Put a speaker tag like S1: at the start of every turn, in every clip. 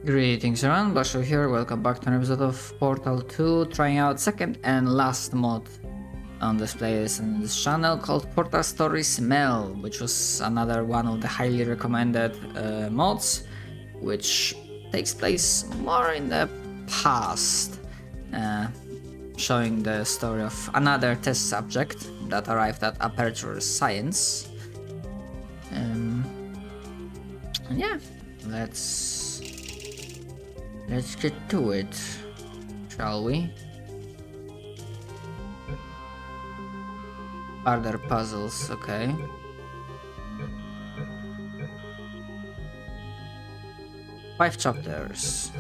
S1: Greetings everyone, Basho here, welcome back to an episode of Portal 2, trying out second and last mod on this playlist and this channel called Portal Story Smell, which was another one of the highly recommended mods, which takes place more in the past, showing the story of another test subject that arrived at Aperture Science. And yeah, let's get to it, shall we? Are there puzzles? Okay. Five chapters.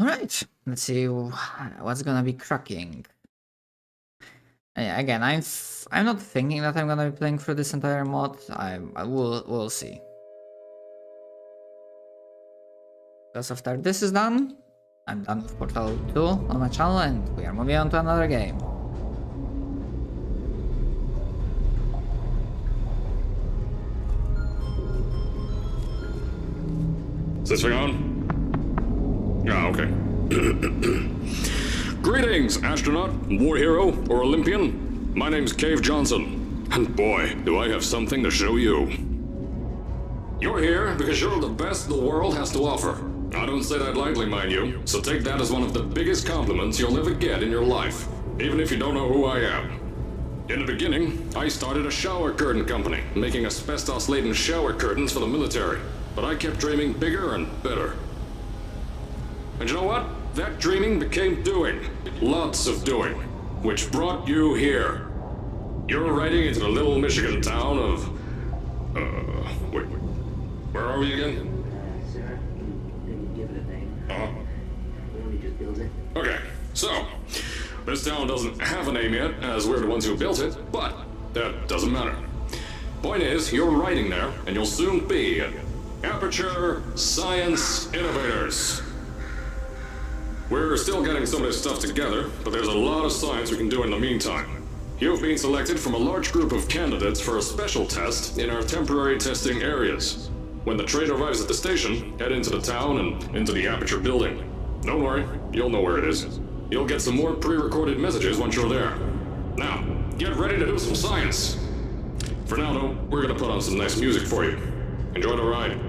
S1: Alright, let's see what's gonna be cracking. Yeah, again, I'm not thinking that I'm gonna be playing through this entire mod. We'll see. Because after this is done, I'm done with Portal 2 on my channel and we are moving on to another game.
S2: Is this thing on? Ah, okay. Greetings, astronaut, war hero, or Olympian. My name's Cave Johnson, and boy, do I have something to show you. You're here because you're the best the world has to offer. I don't say that lightly, mind you, so take that as one of the biggest compliments you'll ever get in your life, even if you don't know who I am. In the beginning, I started a shower curtain company, making asbestos-laden shower curtains for the military, but I kept dreaming bigger and better. And you know what? That dreaming became doing. Lots of doing. Which brought you here. You're riding into the little Michigan town of... wait. Where are we again? Okay, so... This town doesn't have a name yet, as we're the ones who built it, but that doesn't matter. Point is, you're riding there, and you'll soon be at Aperture Science Innovators. We're still getting some of this stuff together, but there's a lot of science we can do in the meantime. You've been selected from a large group of candidates for a special test in our temporary testing areas. When the train arrives at the station, head into the town and into the Aperture building. Don't worry, you'll know where it is. You'll get some more pre-recorded messages once you're there. Now, get ready to do some science. For now, though, we're gonna put on some nice music for you. Enjoy the ride.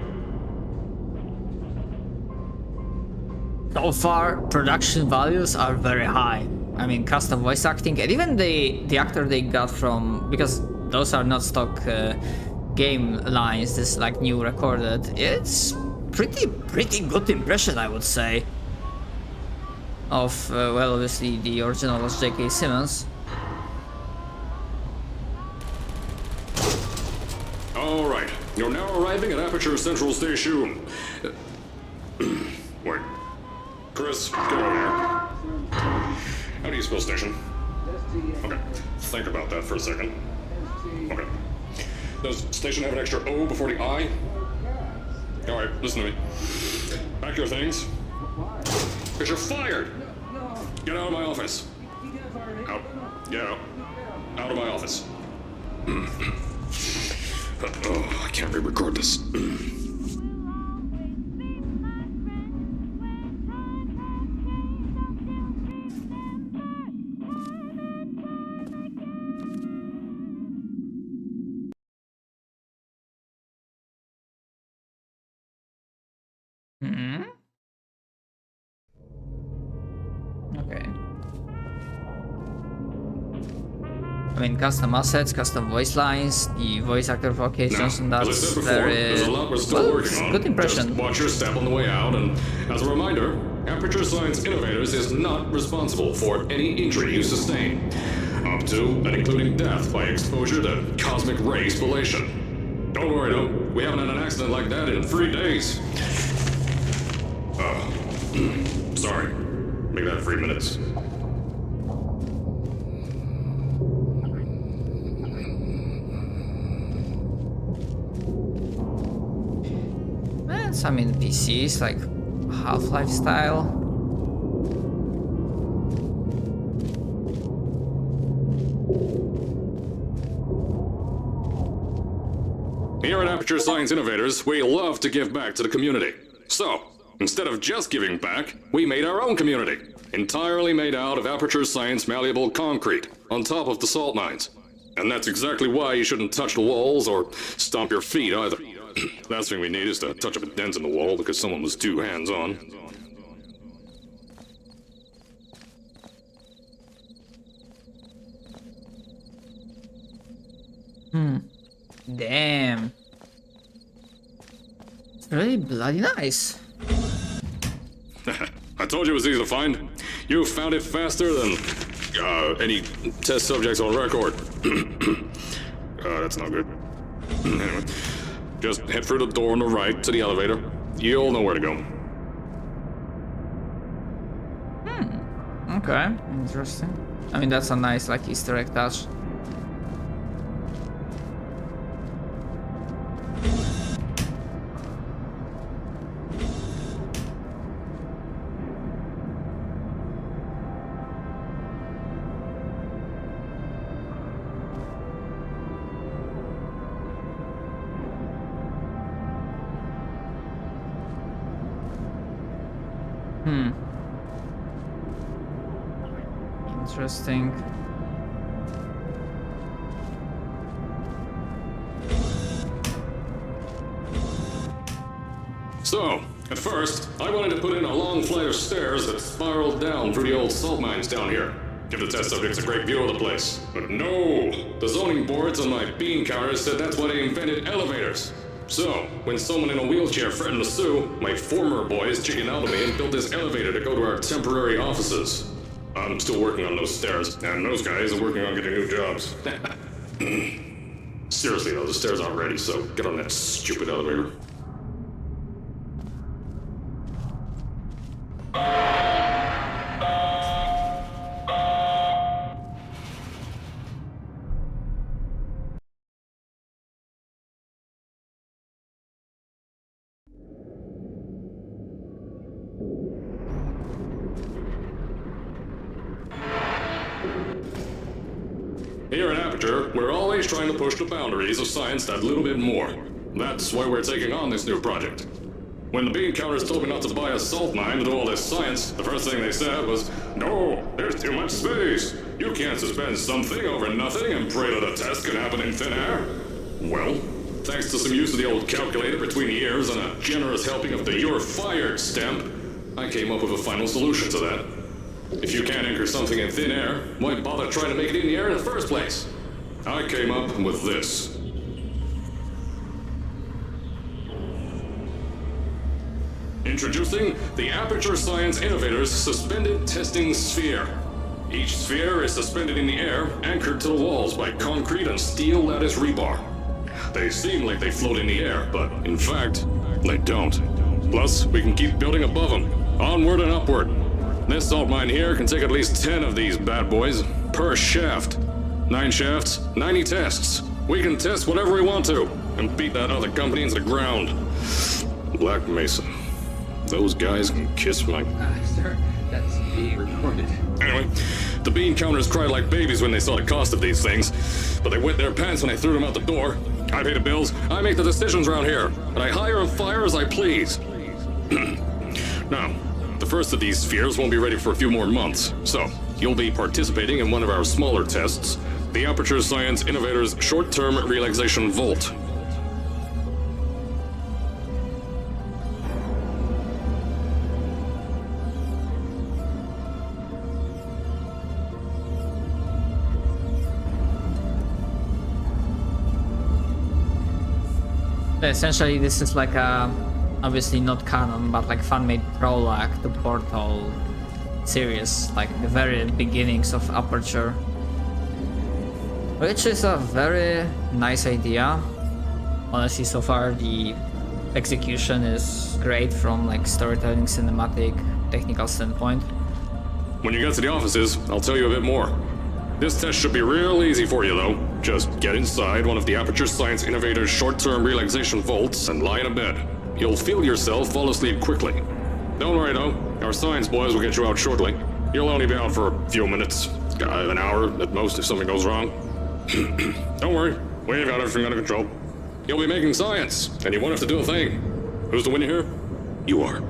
S1: So far, production values are very high. I mean, custom voice acting, and even the actor they got from, because those are not stock game lines, this is like new recorded. It's pretty good impression, I would say, of well, obviously the original was J.K. Simmons.
S2: All right, you're now arriving at Aperture Central Station. Wait. Chris, get over here. How do you spell station? Okay, think about that for a second. Okay. Does station have an extra O before the I? Alright, listen to me. Pack your things. Because you're fired! Get out of my office. Out. Get out. Out of my office. Oh, I can't re-record this.
S1: Okay. I mean, custom assets, custom voice lines, the voice actor for Cave Johnson, that's very...
S2: there's a lot we're still
S1: well,
S2: working on.
S1: good impression.
S2: Just watch your step on the way out, and as a reminder, Aperture Science Innovators is not responsible for any injury you sustain, up to and including death by exposure to cosmic ray spallation. Don't worry though, we haven't had an accident like that in 3 days. Sorry. Make that 3 minutes.
S1: Some NPCs, like Half-Life style.
S2: Here at Aperture Science Innovators, we love to give back to the community. So, instead of just giving back, we made our own community. Entirely made out of Aperture Science malleable concrete, on top of the salt mines. And that's exactly why you shouldn't touch the walls or stomp your feet either. Last thing we need is to touch up a dent in the wall because someone was too hands-on.
S1: Damn. It's really bloody nice.
S2: I told you it was easy to find. You found it faster than any test subjects on record. That's not good. Anyway, just head through the door on the right to the elevator. You'll know where to go.
S1: Okay, interesting. I mean, that's a nice, like, Easter egg touch. Interesting.
S2: So, at first, I wanted to put in a long flight of stairs that spiraled down through the old salt mines down here. Give the test subjects a great view of the place. But no! The zoning boards on my bean counters said that's why they invented elevators. So, when someone in a wheelchair threatened to sue, my former boys chickened out of me and built this elevator to go to our temporary offices. I'm still working on those stairs, and those guys are working on getting new jobs. Seriously though, the stairs aren't ready, so get on that stupid elevator. Here at Aperture, we're always trying to push the boundaries of science that little bit more. That's why we're taking on this new project. When the bean counters told me not to buy a salt mine to do all this science, the first thing they said was, "No, there's too much space. You can't suspend something over nothing and pray that a test can happen in thin air." Well, thanks to some use of the old calculator between the ears and a generous helping of the "You're Fired" stamp, I came up with a final solution to that. If you can't anchor something in thin air, why bother trying to make it in the air in the first place? I came up with this. Introducing the Aperture Science Innovators Suspended Testing Sphere. Each sphere is suspended in the air, anchored to the walls by concrete and steel lattice rebar. They seem like they float in the air, but in fact, they don't. Plus, we can keep building above them, onward and upward. This salt mine here can take at least 10 of these bad boys per shaft. 9 shafts, 90 tests. We can test whatever we want to and beat that other company into the ground. Black Mesa. Those guys can kiss my...
S1: Sir, that's being recorded.
S2: Anyway, the bean counters cried like babies when they saw the cost of these things, but they wet their pants when I threw them out the door. I pay the bills, I make the decisions around here, and I hire and fire as I please. Now, the first of these spheres won't be ready for a few more months, so you'll be participating in one of our smaller tests, the Aperture Science Innovators Short-Term Relaxation Volt.
S1: Essentially, this is like a, obviously not canon, but like fan-made prologue to Portal series, like the very beginnings of Aperture. Which is a very nice idea. Honestly, so far the execution is great from like storytelling, cinematic, technical standpoint.
S2: When you get to the offices, I'll tell you a bit more. This test should be real easy for you though. Just get inside one of the Aperture Science Innovators short-term relaxation vaults and lie in a bed. You'll feel yourself fall asleep quickly. Don't worry though, our science boys will get you out shortly. You'll only be out for a few minutes, an hour at most if something goes wrong. Don't worry, we've got everything under control. You'll be making science, and you won't have to do a thing. Who's the winner here? You are.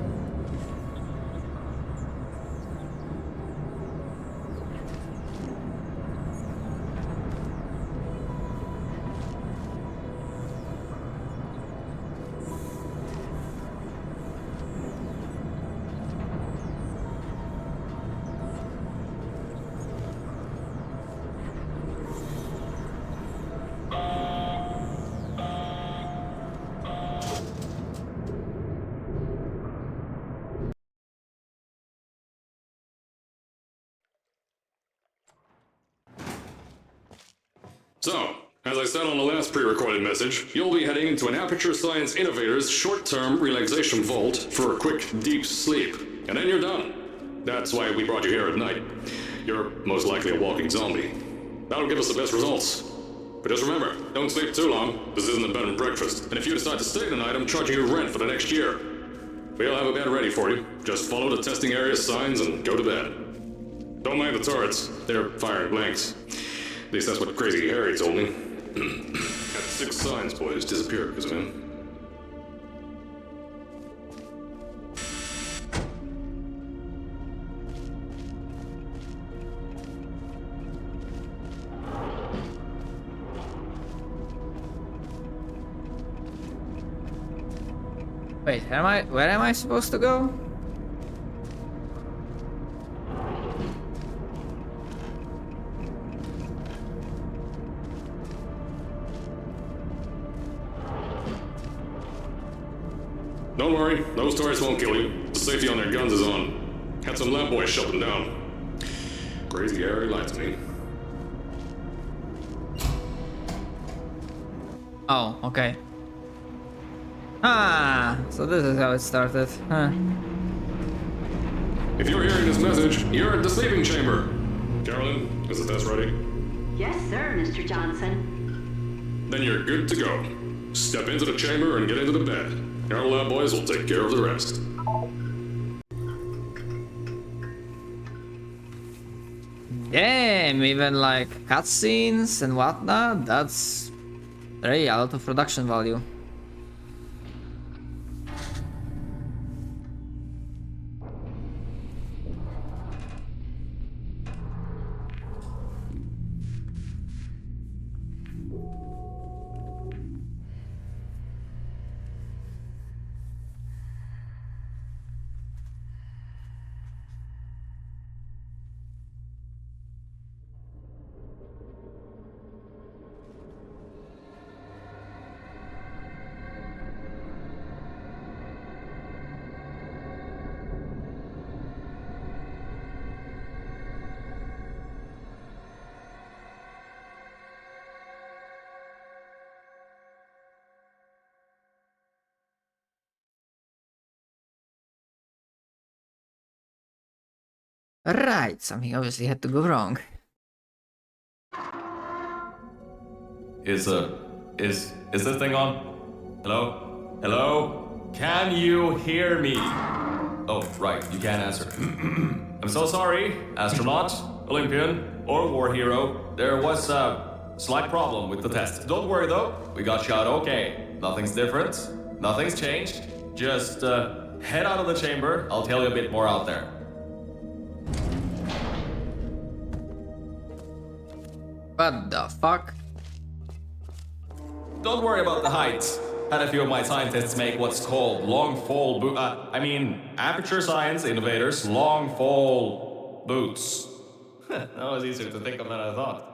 S2: So, as I said on the last pre-recorded message, you'll be heading into an Aperture Science Innovators short-term relaxation vault for a quick, deep sleep. And then you're done. That's why we brought you here at night. You're most likely a walking zombie. That'll give us the best results. But just remember, don't sleep too long. This isn't a bed and breakfast. And if you decide to stay the night, I'm charging you rent for the next year. We'll have a bed ready for you. Just follow the testing area signs and go to bed. Don't mind the turrets. They're firing blanks. At least that's what Crazy Harry told me. Had 6 signs, boys, disappeared because of him.
S1: Wait, where am I supposed to go?
S2: Don't worry, those turrets won't kill you. The safety on their guns is on. Had some lab boys shut them down. Crazy Harry lied to me.
S1: Oh, okay. Ah, so this is how it started. Huh.
S2: If you're hearing this message, you're at the sleeping chamber. Carolyn, is the test ready?
S3: Yes, sir, Mr. Johnson.
S2: Then you're good to go. Step into the chamber and get into the bed. Our lab boys will take care of the rest.
S1: Damn, even like cutscenes and whatnot, that's really a lot of production value. Right, something obviously had to go wrong.
S4: Is this thing on? Hello? Hello? Can you hear me? Oh, right, you can't answer. I'm so sorry, astronaut, Olympian, or war hero. There was a slight problem with the test. Don't worry though, we got shot okay. Nothing's different, nothing's changed. Just head out of the chamber, I'll tell you a bit more out there.
S1: What the fuck?
S4: Don't worry about the height. Had a few of my scientists make what's called long fall Aperture Science Innovators long fall boots. That was easier to think of than I thought.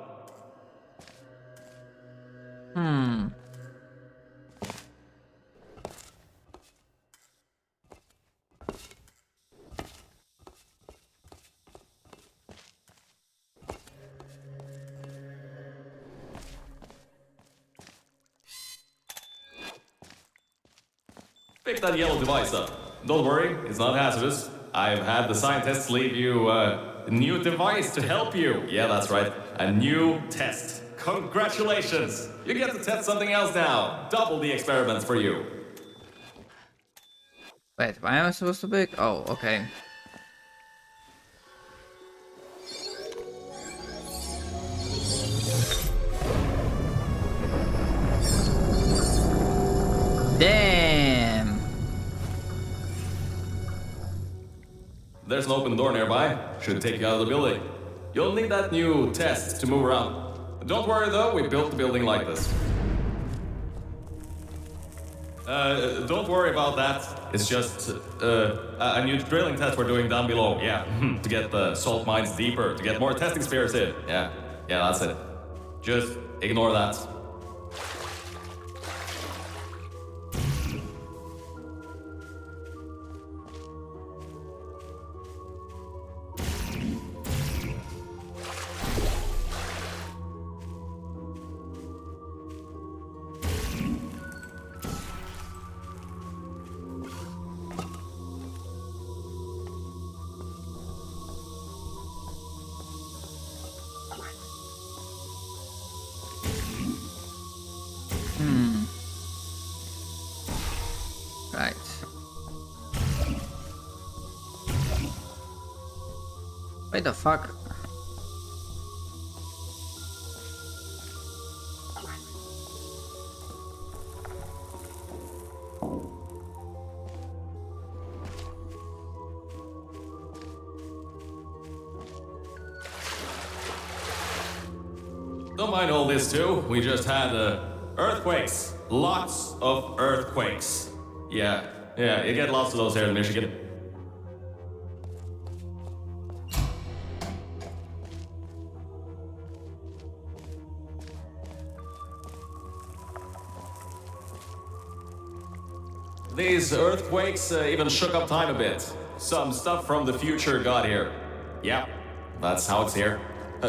S4: Pick that yellow device up. Don't worry, it's not hazardous. I've had the scientists leave you a new device to help you. Yeah, that's right. A new test. Congratulations! You get to test something else now. Double the experiments for you.
S1: Wait, why am I supposed to pick? Oh, okay.
S4: There's an open door nearby. Should take you out of the building. You'll need that new test to move around. Don't worry though, we built the building like this. Don't worry about that. It's just a new drilling test we're doing down below. Yeah, to get the salt mines deeper, to get more testing spheres in. Yeah, that's it. Just ignore that.
S1: Right. Wait the fuck?
S4: Don't mind all this too. We just had earthquakes. Lots of earthquakes. Yeah, you get lots of those here in Michigan. These earthquakes even shook up time a bit. Some stuff from the future got here. Yeah, that's how it's here.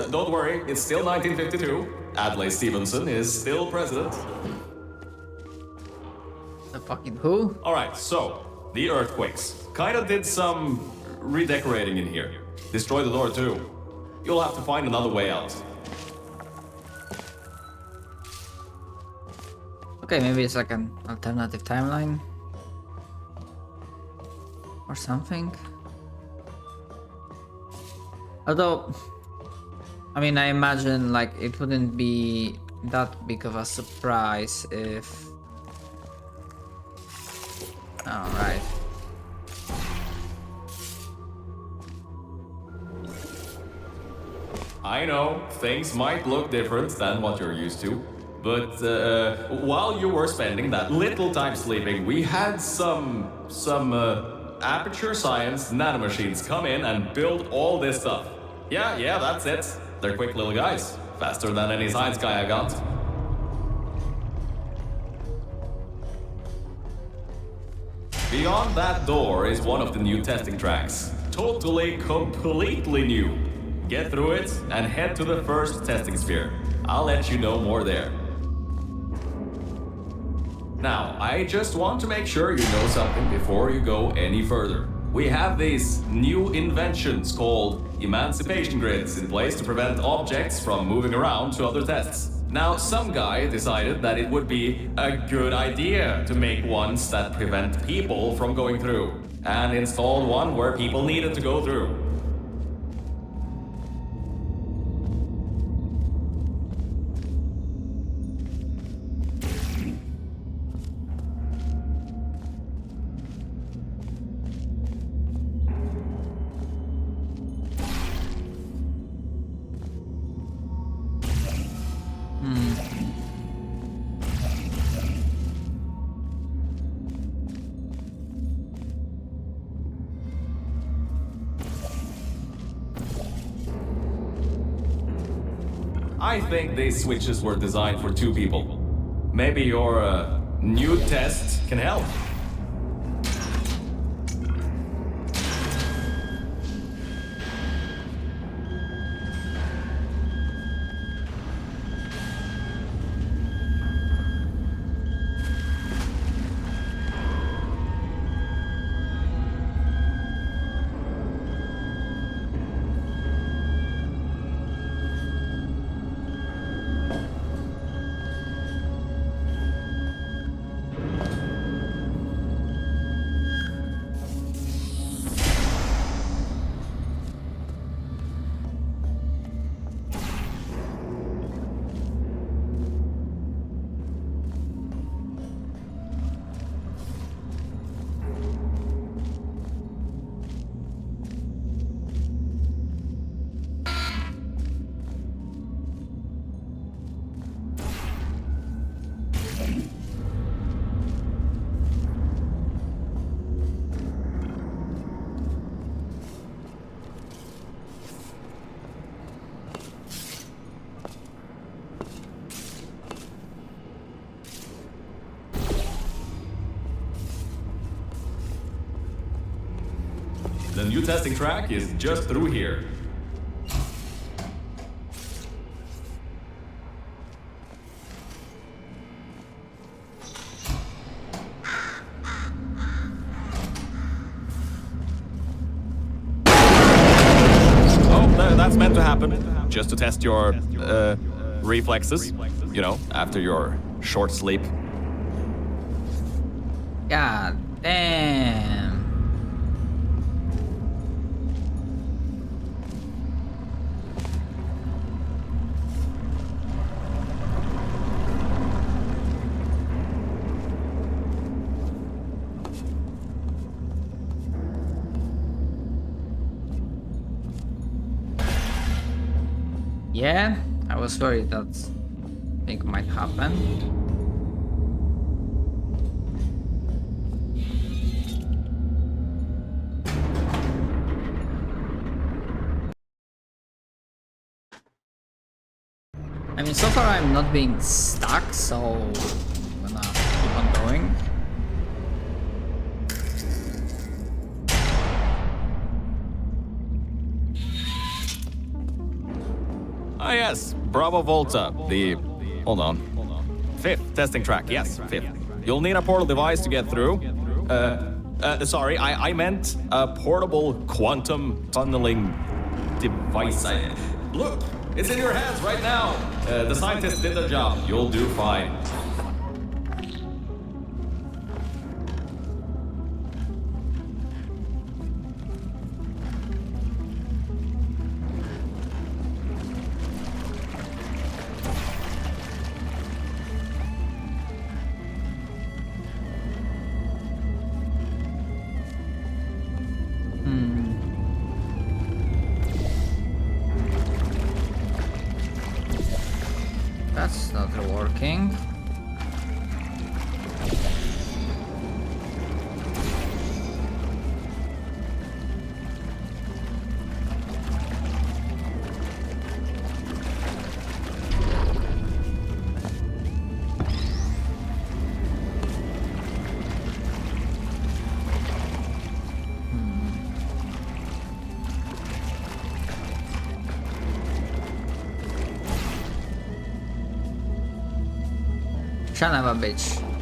S4: Don't worry, it's still 1952. Adlai Stevenson is still president.
S1: The fucking who?
S4: Alright, so, the earthquakes. Kinda did some redecorating in here. Destroyed the door too. You'll have to find another way out.
S1: Okay, maybe it's like an alternative timeline. Or something. Although, I mean, I imagine like it wouldn't be that big of a surprise if... Alright.
S4: I know, things might look different than what you're used to. But while you were spending that little time sleeping, we had some Aperture Science nanomachines come in and build all this stuff. Yeah, that's it. They're quick little guys. Faster than any science guy I got. Beyond that door is one of the new testing tracks. Totally, completely new. Get through it and head to the first testing sphere. I'll let you know more there. Now, I just want to make sure you know something before you go any further. We have these new inventions called emancipation grids in place to prevent objects from moving around to other tests. Now, some guy decided that it would be a good idea to make ones that prevent people from going through, and installed one where people needed to go through. I think these switches were designed for two people. Maybe your new test can help. The new testing track is just through here. That's meant to happen, just to test your reflexes, you know, after your short sleep.
S1: God damn. Yeah, I was worried that thing might happen. I mean, so far I'm not being stuck, so I'm gonna keep on going.
S4: Ah yes, Bravo Volta, the... hold on. Fifth testing track, yes, fifth. You'll need a portal device to get through. Sorry, I meant a portable quantum tunneling device. Look, it's in your hands right now. The scientists did their job. You'll do fine.
S1: That's not working. Son of a bitch.